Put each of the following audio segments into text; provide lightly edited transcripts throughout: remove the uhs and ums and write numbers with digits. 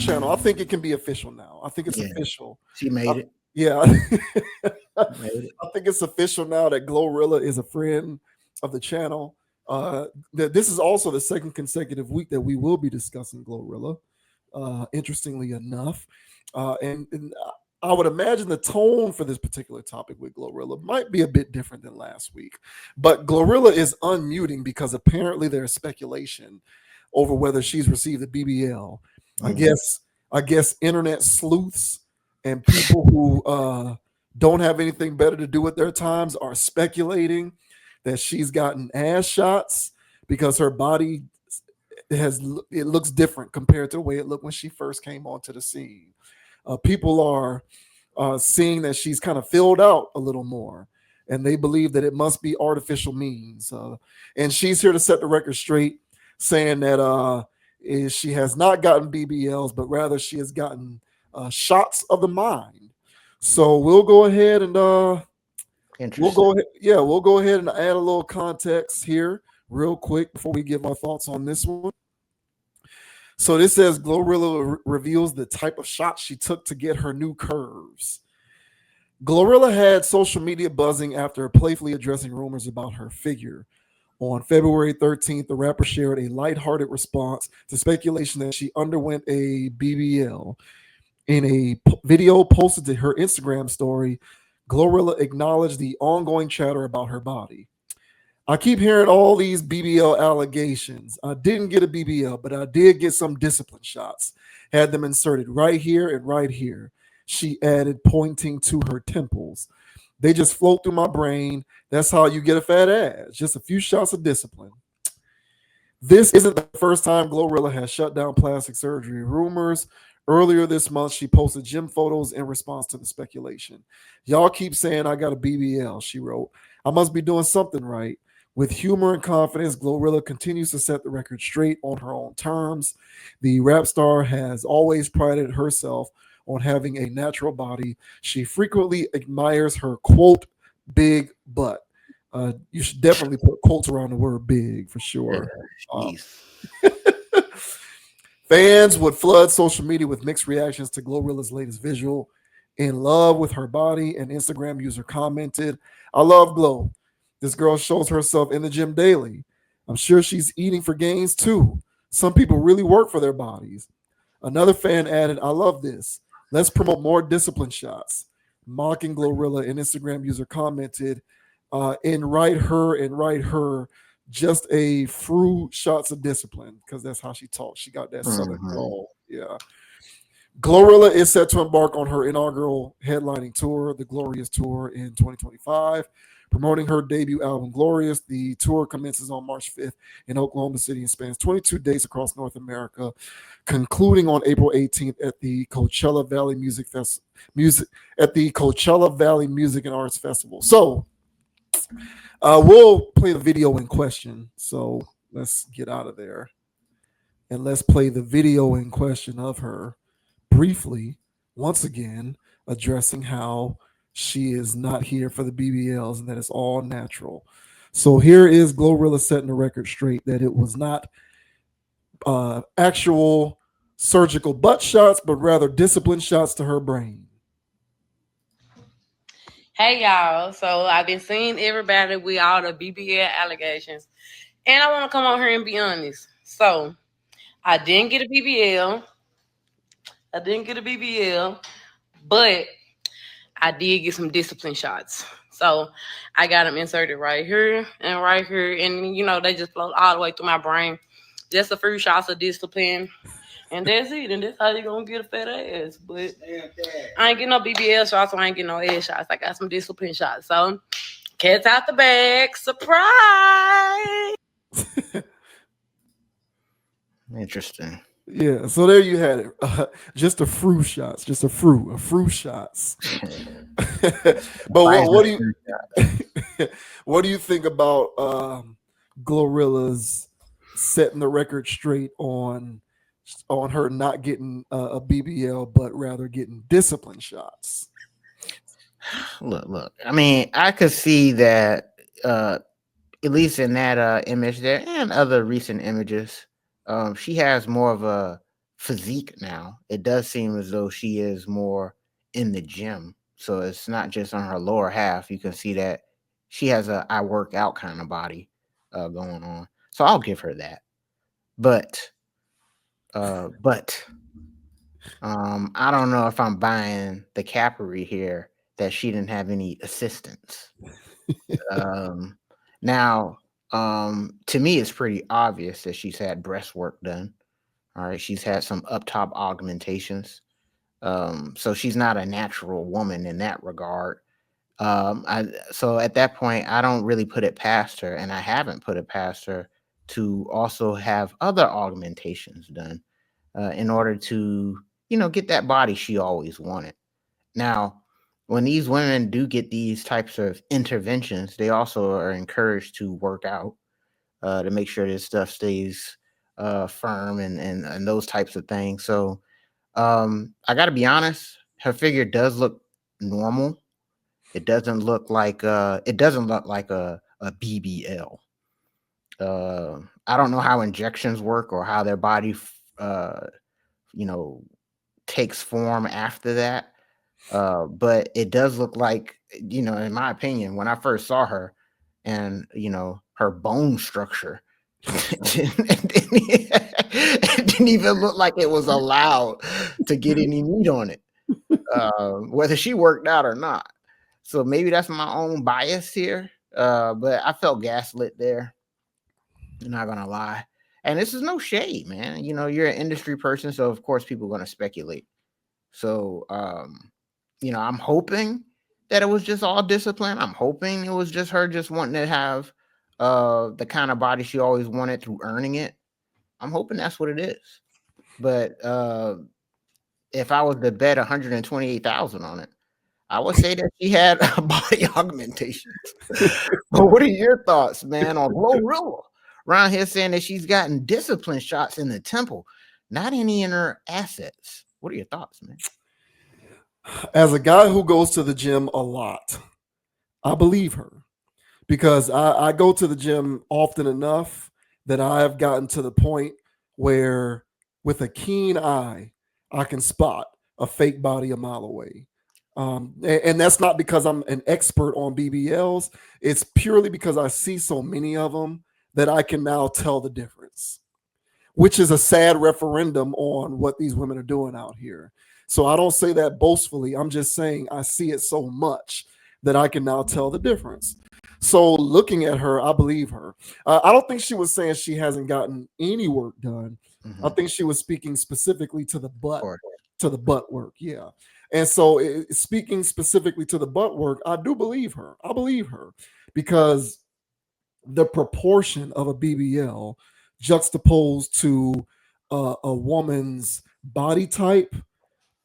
channel. I think it can be official now. I think it's official. She made it. Yeah. Made it. I think it's official now that GloRilla is a friend of the channel. This is also the second consecutive week that we will be discussing GloRilla. Interestingly enough, and I would imagine the tone for this particular topic with GloRilla might be a bit different than last week. But GloRilla is unmuting because apparently there's speculation over whether she's received a BBL. I guess internet sleuths and people who don't have anything better to do with their times are speculating that she's gotten ass shots because her body it looks different compared to the way it looked when she first came onto the scene. People are seeing that she's kind of filled out a little more, and they believe that it must be artificial means. And she's here to set the record straight, saying that she has not gotten BBLs, but rather she has gotten shots of the mind. So we'll go ahead and we'll go ahead and add a little context here real quick before we give our thoughts on this one. So this says GloRilla reveals the type of shots she took to get her new curves. GloRilla had social media buzzing after playfully addressing rumors about her figure. On February 13th, the rapper shared a lighthearted response to speculation that she underwent a BBL. In a video posted to her Instagram story, GloRilla acknowledged the ongoing chatter about her body. I keep hearing all these BBL allegations. I didn't get a BBL, but I did get some discipline shots. Had them inserted right here and right here. She added, pointing to her temples. They just float through my brain. That's how you get a fat ass. Just a few shots of discipline. This isn't the first time GloRilla has shut down plastic surgery rumors. Earlier this month, she posted gym photos in response to the speculation. Y'all keep saying I got a BBL, she wrote. I must be doing something right. With humor and confidence, GloRilla continues to set the record straight on her own terms. The rap star has always prided herself on having a natural body. She frequently admires her, quote, big butt. You should definitely put quotes around the word big for sure. Fans would flood social media with mixed reactions to GloRilla's latest visual. In love with her body, an Instagram user commented, I love Glo. This girl shows herself in the gym daily. I'm sure she's eating for gains too. Some people really work for their bodies. Another fan added, I love this. Let's promote more discipline shots. Mocking GloRilla, an Instagram user commented, and write her just a few shots of discipline, because that's how she talks. She got that southern drawl. Yeah. GloRilla is set to embark on her inaugural headlining tour, the Glorious Tour, in 2025. Promoting her debut album, Glorious, the tour commences on March 5th in Oklahoma City and spans 22 days across North America, concluding on April 18th at the Coachella Valley Music and Arts Festival. So we'll play the video in question. So let's get out of there and let's play the video in question of her briefly, once again, addressing how she is not here for the BBLs and that it's all natural. So here is GloRilla setting the record straight that it was not actual surgical butt shots, but rather discipline shots to her brain. Hey y'all, so I've been seeing everybody with all the BBL allegations, and I want to come on here and be honest. So I didn't get a BBL. But I did get some discipline shots. So I got them inserted right here and right here. And, they just flow all the way through my brain. Just a few shots of discipline. And that's it. And that's how you're going to get a fat ass. But I ain't getting no BBL shots, so I ain't getting no ass shots. I got some discipline shots. So, cat's out the bag. Surprise! Interesting. Yeah, so there you had it. Just a few shots. But what do you think about GloRilla's setting the record straight on her not getting a BBL, but rather getting discipline shots? Look. I mean, I could see that at least in that image there and other recent images. She has more of a physique now. It does seem as though she is more in the gym. So it's not just on her lower half. You can see that she has a I work out kind of body going on. So I'll give her that. But but I don't know if I'm buying the Capri here that she didn't have any assistance. Um, now, to me, it's pretty obvious that she's had breast work done. All right, she's had some up top augmentations. So she's not a natural woman in that regard. So at that point, I don't really put it past her, and I haven't put it past her to also have other augmentations done in order to, get that body she always wanted. Now, when these women do get these types of interventions, they also are encouraged to work out to make sure this stuff stays firm and those types of things. So I got to be honest, her figure does look normal. It doesn't look like a BBL. I don't know how injections work or how their body you know takes form after that. But it does look like, in my opinion, when I first saw her and, her bone structure, it didn't even look like it was allowed to get any meat on it, whether she worked out or not. So maybe that's my own bias here. But I felt gaslit there. I'm not gonna lie. And this is no shade, man. You're an industry person, so of course people are gonna speculate. So, I'm hoping that it was just all discipline. I'm hoping it was just her just wanting to have the kind of body she always wanted through earning it. I'm hoping that's what it is. But if I was to bet 128,000 on it, I would say that she had body augmentations. But what are your thoughts, man, on GloRilla? Around here saying that she's gotten discipline shots in the temple, not any in her assets. What are your thoughts, man? As a guy who goes to the gym a lot, I believe her because I go to the gym often enough that I have gotten to the point where, with a keen eye, I can spot a fake body a mile away. And that's not because I'm an expert on BBLs. It's purely because I see so many of them that I can now tell the difference, which is a sad referendum on what these women are doing out here. So I don't say that boastfully. I'm just saying I see it so much that I can now tell the difference. So looking at her, I believe her. I don't think she was saying she hasn't gotten any work done. I think she was speaking specifically to the butt, to the butt work. Yeah. And so speaking specifically to the butt work, I do believe her. I believe her because the proportion of a BBL juxtaposed to a woman's body type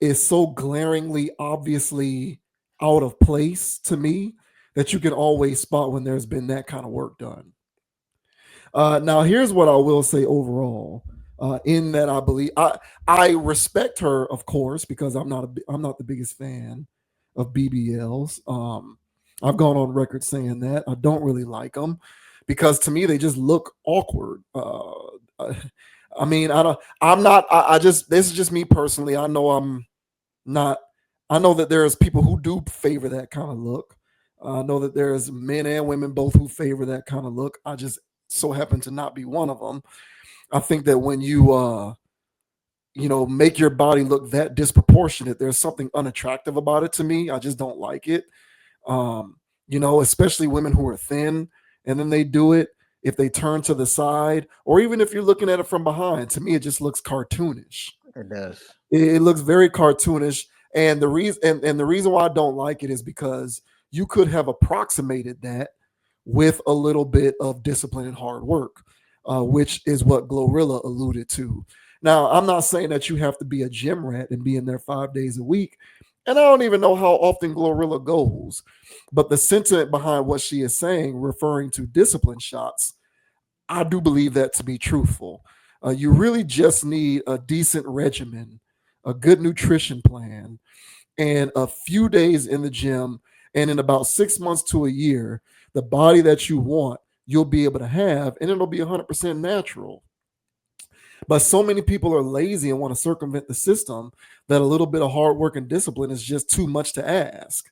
is so glaringly, obviously out of place to me that you can always spot when there's been that kind of work done. Now, here's what I will say overall. In that, I respect her, of course, because I'm not the biggest fan of BBLs. I've gone on record saying that I don't really like them because to me they just look awkward. I mean, I don't. I'm not. I just. This is just me personally. I know I'm not. I know that there's people who do favor that kind of look. I know that there's men and women both who favor that kind of look. I just so happen to not be one of them. I think that when you make your body look that disproportionate, there's something unattractive about it to me. I just don't like it. Especially women who are thin and then they do it. If they turn to the side, or even if you're looking at it from behind, to me it just looks cartoonish. It does. It looks very cartoonish, and the reason why I don't like it is because you could have approximated that with a little bit of discipline and hard work, which is what GloRilla alluded to. Now, I'm not saying that you have to be a gym rat and be in there 5 days a week, and I don't even know how often GloRilla goes, but the sentiment behind what she is saying, referring to discipline shots, I do believe that to be truthful. You really just need a decent regimen, a good nutrition plan, and a few days in the gym. And in about 6 months to a year, the body that you want, you'll be able to have, and it'll be 100% natural. But so many people are lazy and want to circumvent the system that a little bit of hard work and discipline is just too much to ask.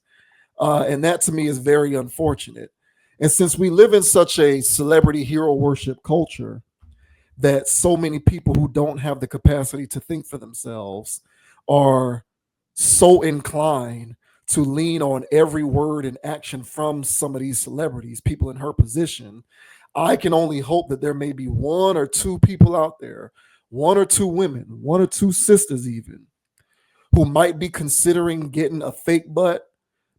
And that to me is very unfortunate. And since we live in such a celebrity hero worship culture, that so many people who don't have the capacity to think for themselves are so inclined to lean on every word and action from some of these celebrities, people in her position. I can only hope that there may be one or two people out there, one or two women, one or two sisters, even, who might be considering getting a fake butt,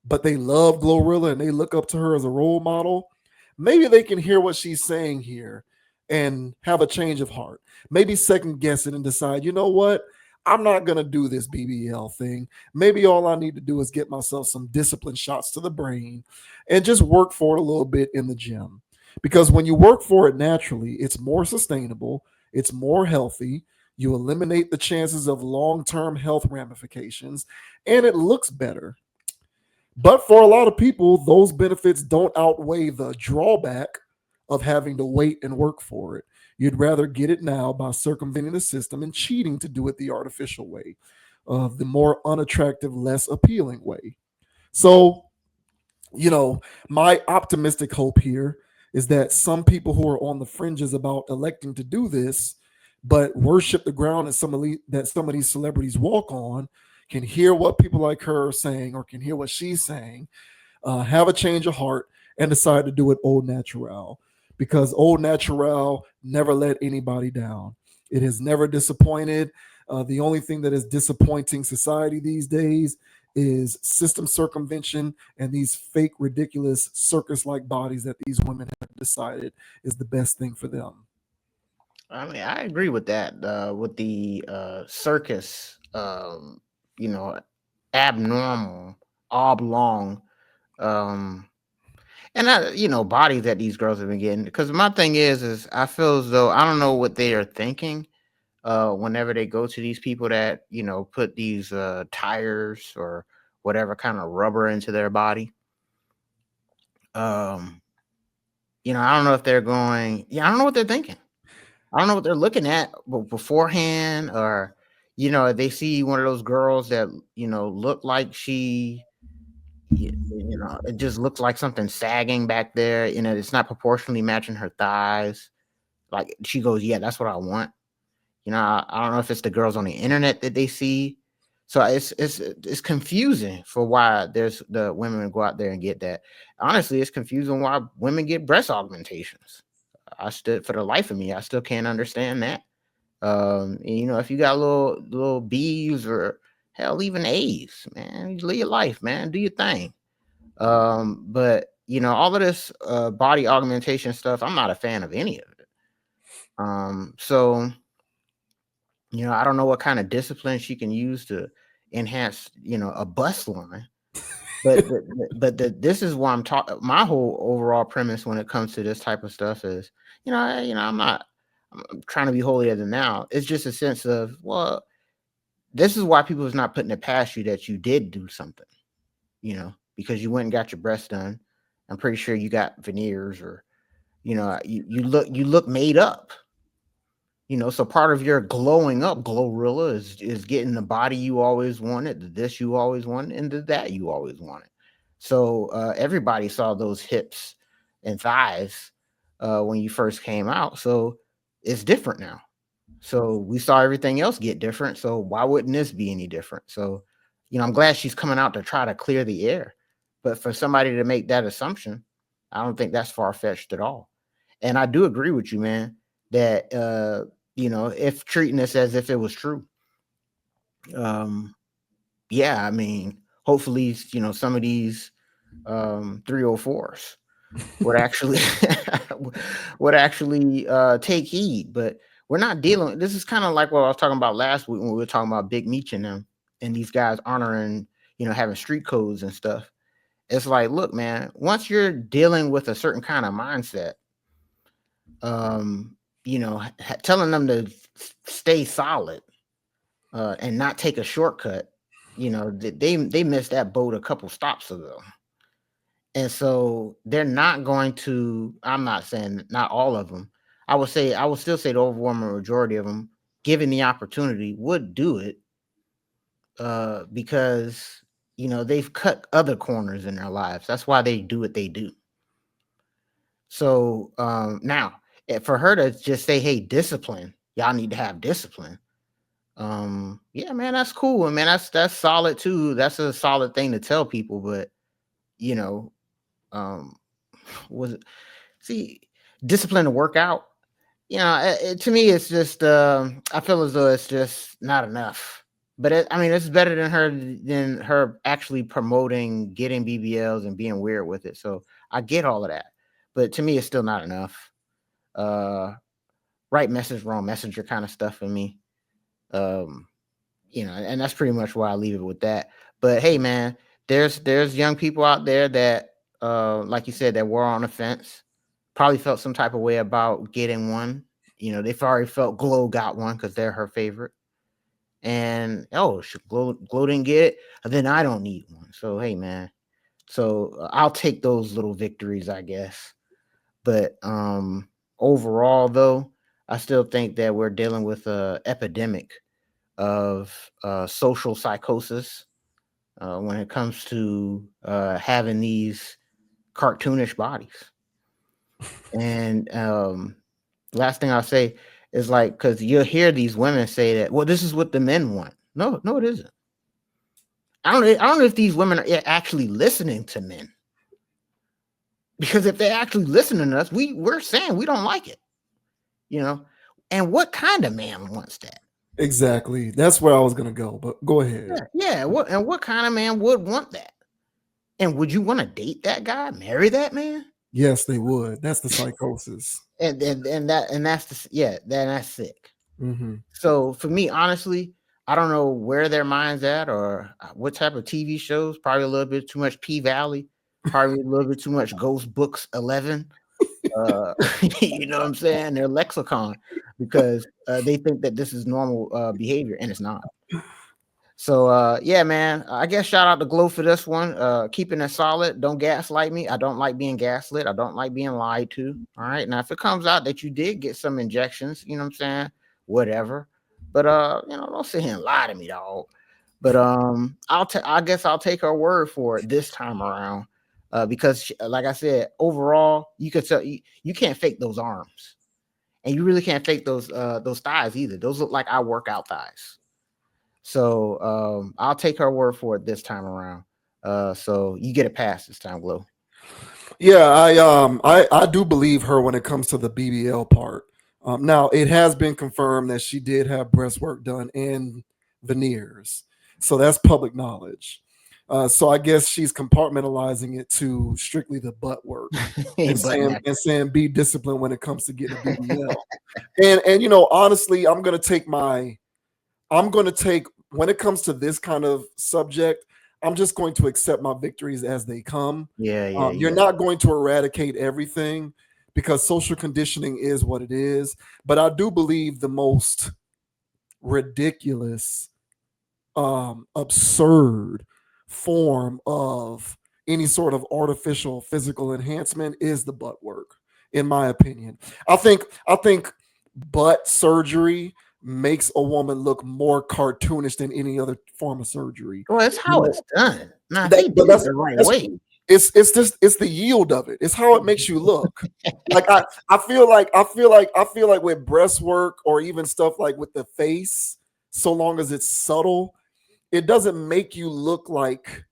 but they love GloRilla and they look up to her as a role model. Maybe they can hear what she's saying here and have a change of heart. Maybe second guess it and decide, you know what? I'm not going to do this BBL thing. Maybe all I need to do is get myself some discipline shots to the brain and just work for it a little bit in the gym. Because when you work for it naturally, it's more sustainable, it's more healthy, you eliminate the chances of long term health ramifications, and it looks better. But for a lot of people, those benefits don't outweigh the drawback of having to wait and work for it. You'd rather get it now by circumventing the system and cheating to do it the artificial way, the more unattractive, less appealing way. So, you know, my optimistic hope here is that some people who are on the fringes about electing to do this, but worship the ground that some of these celebrities walk on, can hear what people like her are saying or can hear what she's saying, have a change of heart, and decide to do it old natural. Because old natural never let anybody down. It has never disappointed. The only thing that is disappointing society these days is system circumvention and these fake, ridiculous circus like bodies that these women have decided is the best thing for them. I mean, I agree with that. With the circus, you know, abnormal, oblong, um, and bodies that these girls have been getting. Because my thing is I feel as though I don't know what they are thinking. Whenever they go to these people that put these tires or whatever kind of rubber into their body. Um, I don't know if they're going. Yeah, I don't know what they're thinking. I don't know what they're looking at beforehand, or they see one of those girls that look like it just looks like something sagging back there. It's not proportionally matching her thighs. Like she goes, yeah, that's what I want. I don't know if it's the girls on the internet that they see. So it's confusing for why there's the women go out there and get that. Honestly, it's confusing why women get breast augmentations. I still, for the life of me, I still can't understand that. And, if you got little B's or hell, even A's, man, live your life, man, do your thing. But all of this body augmentation stuff, I'm not a fan of any of it. So I don't know what kind of discipline she can use to enhance, a bust line. This is why I'm talking. My whole overall premise when it comes to this type of stuff is, I'm trying to be holier than now. It's just a sense of, well, this is why people is not putting it past you that you did do something, because you went and got your breast done. I'm pretty sure you got veneers, or you look made up. So part of your glowing up, GloRilla, is getting the body you always wanted, the this you always wanted, and the that you always wanted. So everybody saw those hips and thighs when you first came out. So it's different now. So we saw everything else get different. So why wouldn't this be any different? So, I'm glad she's coming out to try to clear the air. But for somebody to make that assumption, I don't think that's far fetched at all. And I do agree with you, man, that if treating this as if it was true, um, yeah, I mean, hopefully, some of these 304s would actually take heed. But we're not dealing. This is kind of like what I was talking about last week when we were talking about Big Meech and them, and these guys honoring, having street codes and stuff. It's like, look, man, once you're dealing with a certain kind of mindset, um, telling them to stay solid and not take a shortcut, they missed that boat a couple stops ago. And so they're not going to, I'm not saying not all of them. I would still say the overwhelming majority of them given the opportunity, would do it because they've cut other corners in their lives. That's why they do what they do. So now, for her to just say, "Hey, discipline, y'all need to have discipline." Yeah, man, that's cool, and man, that's solid too. That's a solid thing to tell people. But you know, um, was it, see discipline to work out? To me, it's just I feel as though it's just not enough. But I mean, it's better than her actually promoting getting BBLs and being weird with it. So I get all of that, but to me, it's still not enough. Uh, right message, wrong messenger kind of stuff for me. Um, and that's pretty much why I leave it with that. But hey, man, there's young people out there that, like you said, that were on the fence, probably felt some type of way about getting one. They've already felt Glow got one because they're her favorite, and Glow didn't get it, then I don't need one. So hey, man, so I'll take those little victories, I guess. But overall, though, I still think that we're dealing with a epidemic of social psychosis when it comes to having these cartoonish bodies. And last thing I'll say is like, because you'll hear these women say that, well, this is what the men want. No, it isn't. I don't know if these women are actually listening to men. Because if they're actually listening to us, we're saying we don't like it. And what kind of man wants that? Exactly. That's where I was gonna go, but go ahead. Yeah. What kind of man would want that? And would you want to date that guy, marry that man? Yes, they would. That's the psychosis. That's sick. Mm-hmm. So for me, honestly, I don't know where their mind's at or what type of TV shows. Probably a little bit too much P Valley. Probably a little bit too much Ghost Books 11. You know what I'm saying? Their lexicon, because they think that this is normal behavior, and it's not. So yeah, man, I guess shout out to Glow for this one. Keeping it solid. Don't gaslight me. I don't like being gaslit. I don't like being lied to. All right. Now, if it comes out that you did get some injections, you know what I'm saying? Whatever. But don't sit here and lie to me, dog. But I guess I'll take her word for it this time around. Because like I said, overall, you could tell you can't fake those arms. And you really can't fake those thighs either. Those look like our workout thighs. So I'll take her word for it this time around. So you get a pass this time, Glow. Yeah, I do believe her when it comes to the BBL part. Now it has been confirmed that she did have breast work done and veneers, so that's public knowledge. So I guess she's compartmentalizing it to strictly the butt work and saying be disciplined when it comes to getting a BBL. and honestly, I'm gonna take when it comes to this kind of subject, I'm just going to accept my victories as they come. You're not going to eradicate everything because social conditioning is what it is. But I do believe the most ridiculous, absurd form of any sort of artificial physical enhancement is the butt work, in my opinion. I think butt surgery makes a woman look more cartoonish than any other form of surgery. Well, it's how it's done. Nah, they do it the right way. It's the yield of it. It's how it makes you look. Like I feel like with breast work or even stuff like with the face, so long as it's subtle, it doesn't make you look like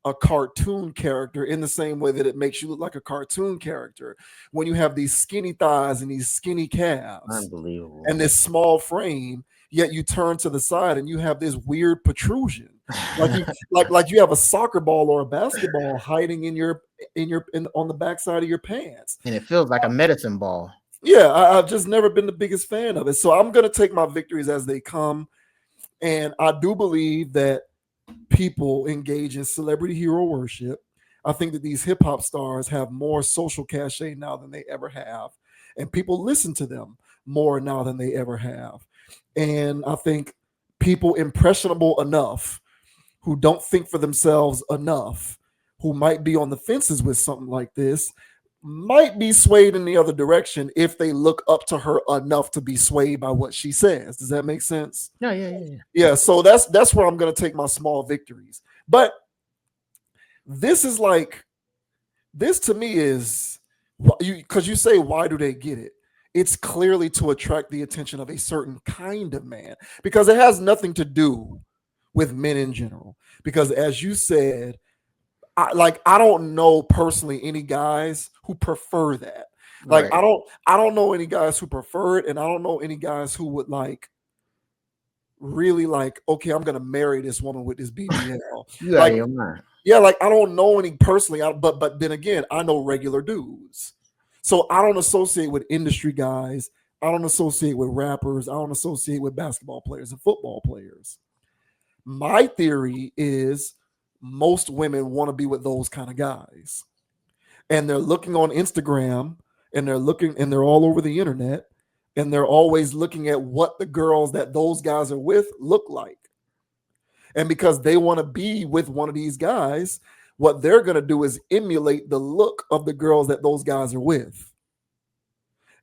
a cartoon character in the same way that it makes you look like a cartoon character when you have these skinny thighs and these skinny calves. Unbelievable. And this small frame, yet you turn to the side and you have this weird protrusion. like you have a soccer ball or a basketball hiding on the backside of your pants. And it feels like a medicine ball. Yeah, I've just never been the biggest fan of it. So I'm gonna take my victories as they come. And I do believe that people engage in celebrity hero worship. I think that these hip hop stars have more social cachet now than they ever have. And people listen to them more now than they ever have. And I think people impressionable enough who don't think for themselves enough, who might be on the fences with something like this, might be swayed in the other direction if they look up to her enough to be swayed by what she says. Does that make sense? Yeah. Yeah, so that's where I'm going to take my small victories. But this is like, this to me is, you, because you say, why do they get it? It's clearly to attract the attention of a certain kind of man, because it has nothing to do with men in general. Because as you said, I don't know personally any guys who prefer that. Like Right. I don't know any guys who prefer it, and I don't know any guys who would like really like, okay, I'm gonna marry this woman with this BBL. You out of Like, your mind. yeah, like I don't know any personally, but then again, I know regular dudes. So I don't associate with industry guys. I don't associate with rappers. I don't associate with basketball players and football players. My theory is most women want to be with those kind of guys. And they're looking on Instagram, and they're looking, and they're all over the internet, and they're always looking at what the girls that those guys are with look like. And because they want to be with one of these guys, what they're going to do is emulate the look of the girls that those guys are with.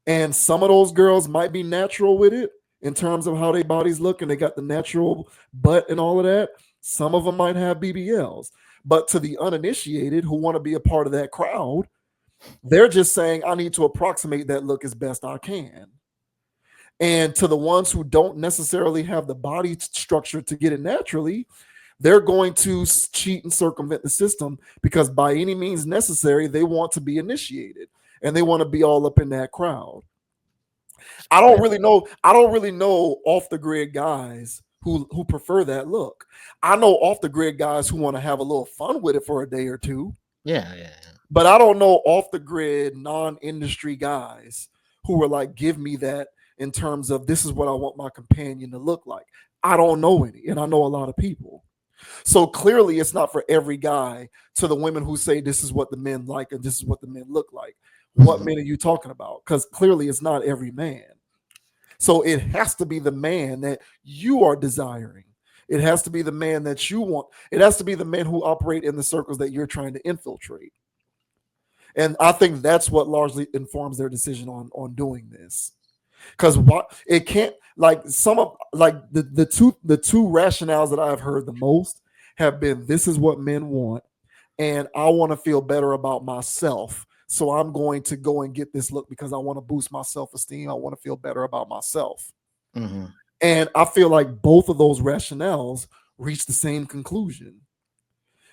And some of those girls might be natural with it in terms of how their bodies look, and they got the natural butt and all of that. Some of them might have BBLs. But to the uninitiated who want to be a part of that crowd, they're just saying, I need to approximate that look as best I can. And to the ones who don't necessarily have the body structure to get it naturally, they're going to cheat and circumvent the system, because by any means necessary, they want to be initiated and they want to be all up in that crowd. I don't really know. I don't really know off the grid guys who prefer that look. I know off the grid guys who want to have a little fun with it for a day or two, Yeah. but I don't know off the grid non-industry guys who are like, give me that in terms of this is what I want my companion to look like. I don't know any, and I know a lot of people. So clearly, it's not for every guy. To the women who say this is what the men like and this is what the men look like, what men are you talking about? Because clearly, it's not every man. So it has to be the man that you are desiring. It has to be the man that you want. It has to be the men who operate in the circles that you're trying to infiltrate. And I think that's what largely informs their decision on doing this. Because what it can't, like, some of, like, the two rationales that I've heard the most have been, this is what men want, and I want to feel better about myself, so I'm going to go and get this look because I want to boost my self-esteem. I want to feel better about myself. Mm-hmm. And I feel like both of those rationales reach the same conclusion.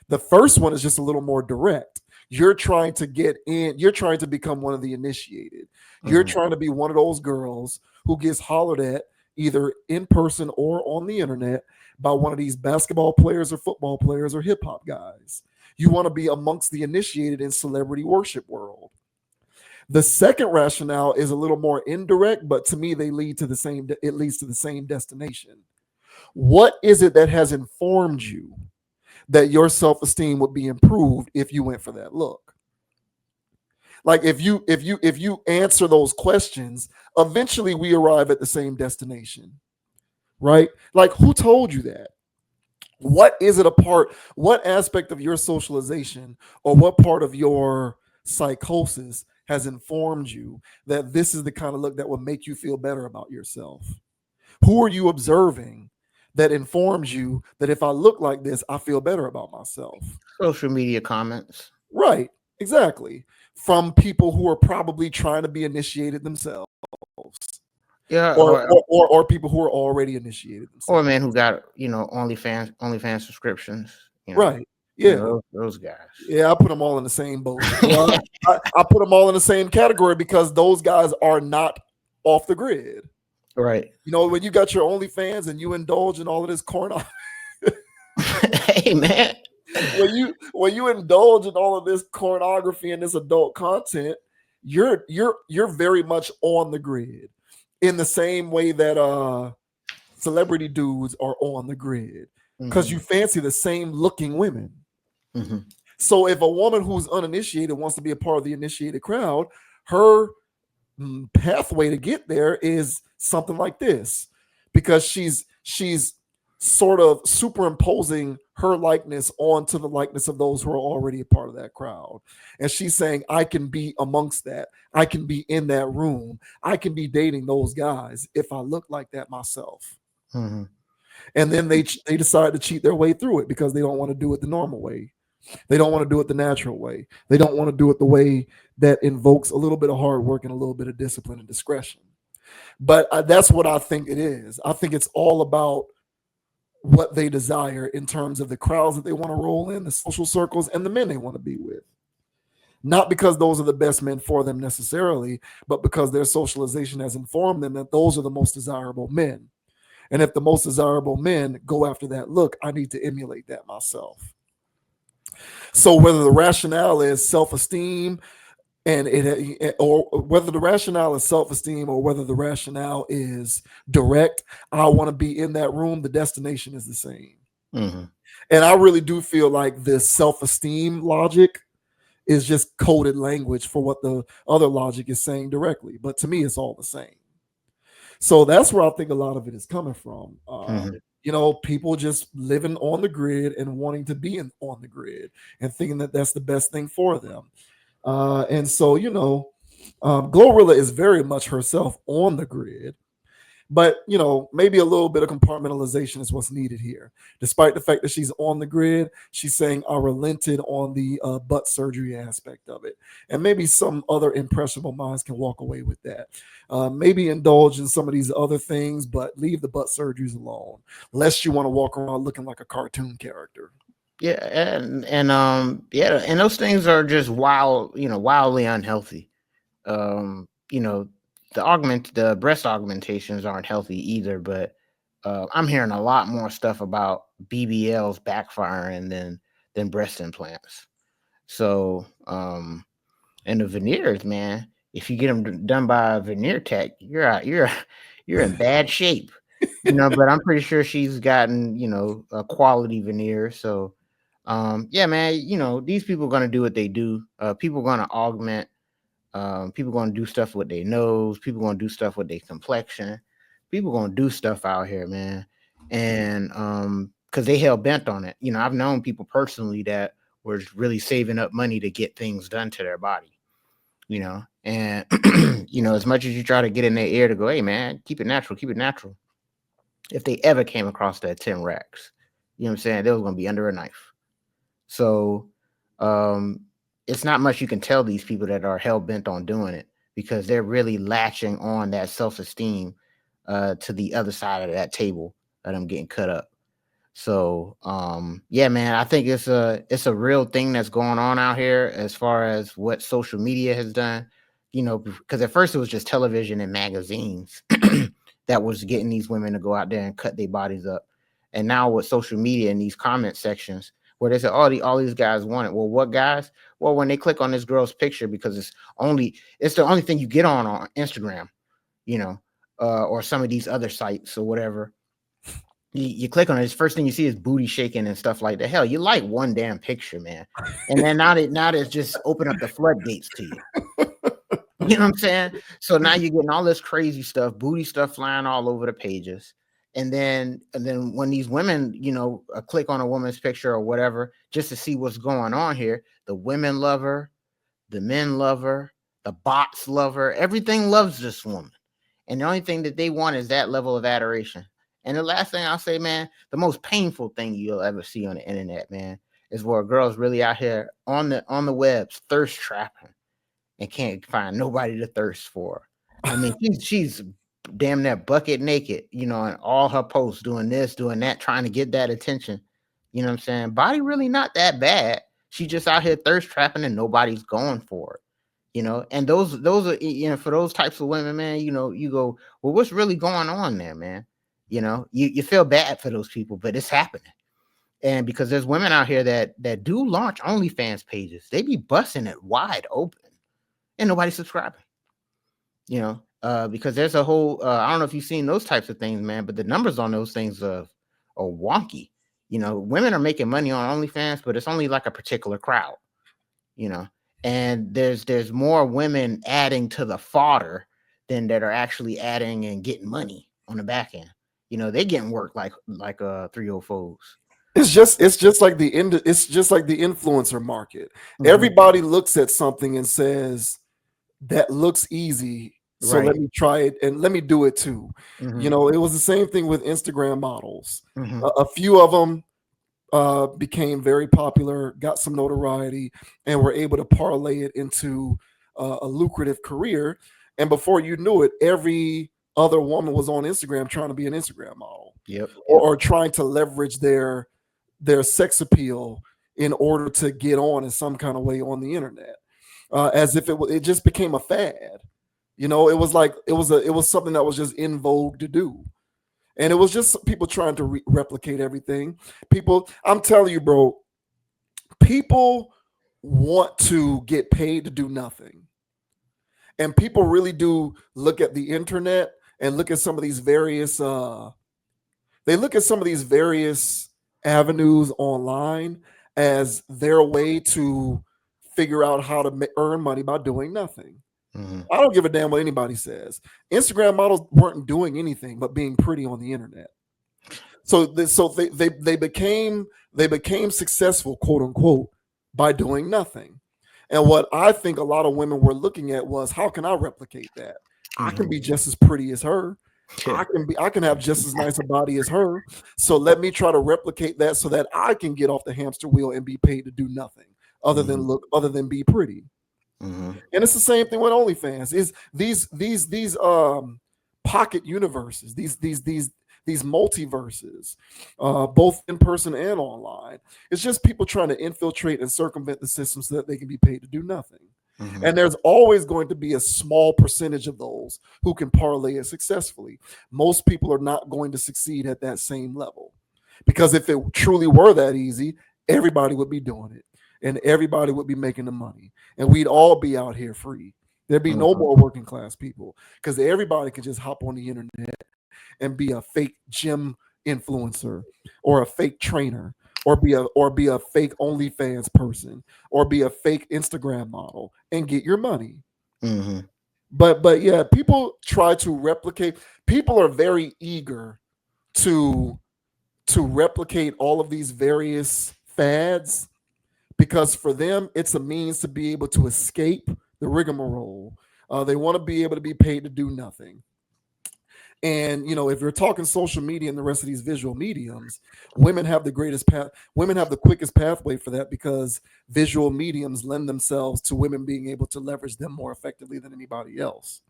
The first one is just a little more direct. You're trying to get in, you're trying to become one of the initiated. You're trying to be one of those girls who gets hollered at either in person or on the internet by one of these basketball players or football players or hip hop guys. You want to be amongst the initiated in celebrity worship world. The second rationale is a little more indirect, but to me, they lead to the same, it leads to the same destination. What is it that has informed you that your self-esteem would be improved if you went for that look? Like, if you answer those questions, eventually we arrive at the same destination, right? Like, who told you that? What is it a part, what aspect of your socialization or what part of your psychosis has informed you that this is the kind of look that will make you feel better about yourself? Who are you observing that informs you that if I look like this, I feel better about myself? Social media comments. Right, exactly. From people who are probably trying to be initiated themselves, Yeah, or people who are already initiated or a themselves. man who got OnlyFans subscriptions. Right. Yeah. Those guys. Yeah, I put them all in the same boat. Well, I put them all in the same category because those guys are not off the grid. Right. You know, when you got your OnlyFans and you indulge in all of this corn, Hey man. when you indulge in all of this pornography and this adult content, you're very much on the grid in the same way that celebrity dudes are on the grid because you fancy the same looking women. Mm-hmm. So if a woman who's uninitiated wants to be a part of the initiated crowd, her pathway to get there is something like this, because she's sort of superimposing her likeness onto the likeness of those who are already a part of that crowd. And she's saying, I can be amongst that. I can be in that room. I can be dating those guys if I look like that myself. Mm-hmm. And then they decide to cheat their way through it because they don't want to do it the normal way. They don't want to do it the natural way. They don't want to do it the way that invokes a little bit of hard work and a little bit of discipline and discretion. But that's what I think it is. I think it's all about what they desire in terms of the crowds that they want to roll in, the social circles, and the men they want to be with. Not because those are the best men for them necessarily, but because their socialization has informed them that those are the most desirable men. And if the most desirable men go after that look, I need to emulate that myself. So whether the rationale is self-esteem and or whether the rationale is self-esteem or whether the rationale is direct, I want to be in that room, the destination is the same. Mm-hmm. And I really do feel like this self-esteem logic is just coded language for what the other logic is saying directly. But to me, it's all the same. So that's where I think a lot of it is coming from. Mm-hmm. People just living on the grid and wanting to be on the grid and thinking that that's the best thing for them. And so, GloRilla is very much herself on the grid. But maybe a little bit of compartmentalization is what's needed here. Despite the fact that she's on the grid, she's saying I relented on the butt surgery aspect of it, and maybe some other impressionable minds can walk away with that. Maybe indulge in some of these other things, but leave the butt surgeries alone, lest you want to walk around looking like a cartoon character. Yeah, and those things are just wildly unhealthy. The breast augmentations aren't healthy either, but I'm hearing a lot more stuff about BBLs backfiring than breast implants. So, and the veneers, man, if you get them done by a veneer tech, you're in bad shape. But I'm pretty sure she's gotten a quality veneer. So, yeah, man, these people are gonna do what they do. People are gonna augment. People going to do stuff with their nose. People going to do stuff with their complexion. People going to do stuff out here, man. And because they hell bent on it. I've known people personally that were really saving up money to get things done to their body. And as much as you try to get in their ear to go, hey man, keep it natural, keep it natural. If they ever came across that 10 racks, you know what I'm saying, they was going to be under a knife. So it's not much you can tell these people that are hell bent on doing it, because they're really latching on that self-esteem to the other side of that table that I'm getting cut up. So yeah, man, I think it's a real thing that's going on out here as far as what social media has done. Because at first it was just television and magazines that was getting these women to go out there and cut their bodies up. And now with social media and these comment sections where they say, oh, all these guys want it. Well, what guys? Well, when they click on this girl's picture, because it's the only thing you get on Instagram, or some of these other sites or whatever. You click on it, first thing you see is booty shaking and stuff like that. Hell, you like one damn picture, man. And then now they just open up the floodgates to you. You know what I'm saying? So now you're getting all this crazy stuff, booty stuff flying all over the pages. And then when these women, click on a woman's picture or whatever, just to see what's going on here, the women love her, the men love her, the bots love her, everything loves this woman. And the only thing that they want is that level of adoration. And the last thing I'll say, man, the most painful thing you'll ever see on the internet, man, is where a girl's really out here on the webs thirst trapping and can't find nobody to thirst for. I mean, she's damn near bucket naked, and all her posts doing this, doing that, trying to get that attention. You know what I'm saying? Body really not that bad. She just out here thirst trapping and nobody's going for it. And those are, for those types of women, man, you go, well, what's really going on there, man? You feel bad for those people, but it's happening. And because there's women out here that do launch OnlyFans pages, they be busting it wide open and nobody's subscribing, because there's a whole, I don't know if you've seen those types of things, man, but the numbers on those things are wonky. Women are making money on OnlyFans, but it's only like a particular crowd, and there's more women adding to the fodder than that are actually adding and getting money on the back end. they getting work like 304s. It's just like the influencer market. Hmm. Everybody looks at something and says that looks easy, so let Right. me try it and let me do it too. Hmm. It was the same thing with Instagram models. Hmm. A few of them became very popular, got some notoriety, and were able to parlay it into a lucrative career. And before you knew it, every other woman was on Instagram trying to be an Instagram model, Yep. or trying to leverage their sex appeal in order to get on in some kind of way on the internet, as if it just became a fad. It was like it was something that was just in vogue to do, and it was just people trying to replicate everything. People, I'm telling you, bro, people want to get paid to do nothing, and people really do look at the internet and look at some of these various they look at some of these various avenues online as their way to figure out how to earn money by doing nothing. Hmm. I don't give a damn what anybody says. Instagram models weren't doing anything but being pretty on the internet. So they became successful, quote unquote, by doing nothing. And what I think a lot of women were looking at was, how can I replicate that? I can Hmm. be just as pretty as her. I can have just as nice a body as her. So let me try to replicate that so that I can get off the hamster wheel and be paid to do nothing Hmm. other than be pretty. Hmm. And it's the same thing with OnlyFans. Is these pocket universes, these multiverses, both in person and online. It's just people trying to infiltrate and circumvent the system so that they can be paid to do nothing. Hmm. And there's always going to be a small percentage of those who can parlay it successfully. Most people are not going to succeed at that same level, because if it truly were that easy, everybody would be doing it and everybody would be making the money and we'd all be out here free. There'd be no Hmm. more working class people because everybody could just hop on the internet and be a fake gym influencer or a fake trainer or be a fake OnlyFans person or be a fake Instagram model and get your money. Hmm. But yeah, people try to replicate. People are very eager to replicate all of these various fads because for them it's a means to be able to escape the rigmarole. They want to be able to be paid to do nothing. And if you're talking social media and the rest of these visual mediums, women have the greatest path. Women have the quickest pathway for that because visual mediums lend themselves to women being able to leverage them more effectively than anybody else.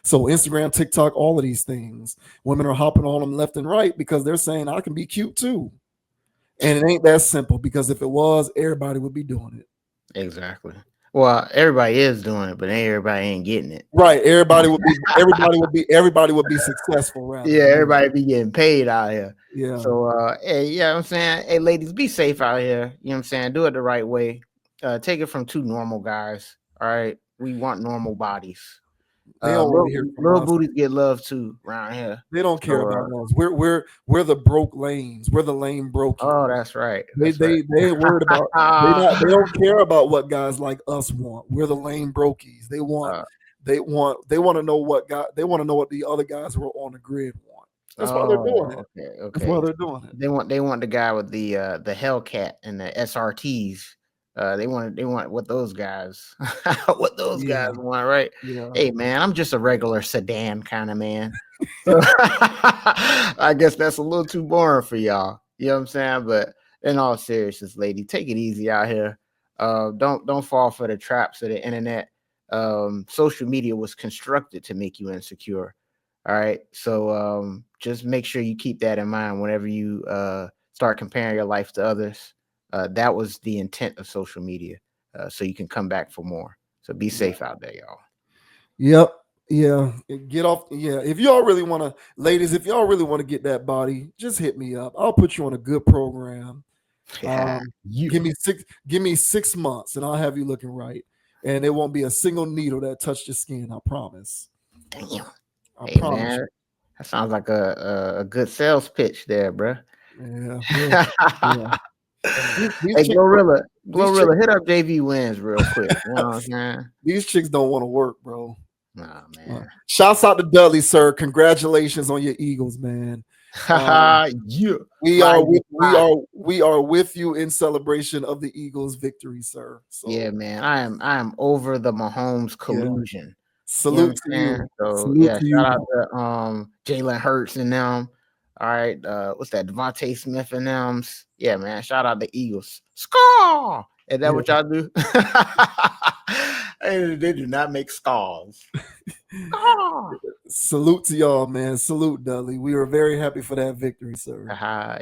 So Instagram, TikTok, all of these things, women are hopping on them left and right because they're saying I can be cute too. And it ain't that simple because if it was, everybody would be doing it. Exactly. Well, everybody is doing it, but everybody ain't getting it. Right. Everybody would be successful rather. Yeah, Yeah. everybody be getting paid out here. Yeah. So hey, yeah, I'm saying, hey ladies, be safe out here. You know what I'm saying? Do it the right way. Take it from two normal guys. All right. We want normal bodies. They don't want to hear from Little us. booties get love too around here. They don't care So about us. We're the broke lanes. We're the lame oh, brokies. that's right. They That's right. they they ain't worried about they don't care about what guys like us want. We're the lame brokies. uh, They want to know what the other guys who are on the grid want. That's why they're doing oh, it. okay, That's why okay. they're doing it. They want the guy with the Hellcat and the SRTs. They want what those guys what those guys Yeah, want, right? yeah. Hey man, I'm just a regular sedan kind of man. So I guess that's a little too boring for y'all. You know what I'm saying? But in all seriousness, lady, take it easy out here. Don't fall for the traps of the internet. Social media was constructed to make you insecure. All right. So just make sure you keep that in mind whenever you start comparing your life to others. That was the intent of social media. So you can come back for more. So be safe out there, y'all. Yep. Yeah. Get off. Yeah. If y'all really want to, ladies, if y'all really want to get that body, just hit me up. I'll put you on a good program. Yeah. Um, You give me 6 months and I'll have you looking right. And it won't be a single needle that touched your skin. I promise. damn. I Hey promise man, that sounds like a good sales pitch there, bro. you. Yeah. Well, yeah. These Hey, chicks, these chicks, Glorilla, hit up JV Wins real quick. You know what I'm saying? these chicks don't want to work, bro. Nah, man. Shouts out to Dudley, sir. Congratulations on your Eagles, man. Yeah. We Fly, are Eagles, with fly. we are with you in celebration of the Eagles' victory, sir. So Yeah, man. I am over the Mahomes yeah, collusion. You know what salute I'm to saying? you. So Salute yeah, to shout you. out to Jalen Hurts and them. All right, what's that? Devontae Smith and them. Yeah, man. Shout out the Eagles. Score! Is that Yeah. what y'all do? They do not make scars. Score! Salute to y'all, man. Salute, Dudley. We are very happy for that victory, sir. Yeah.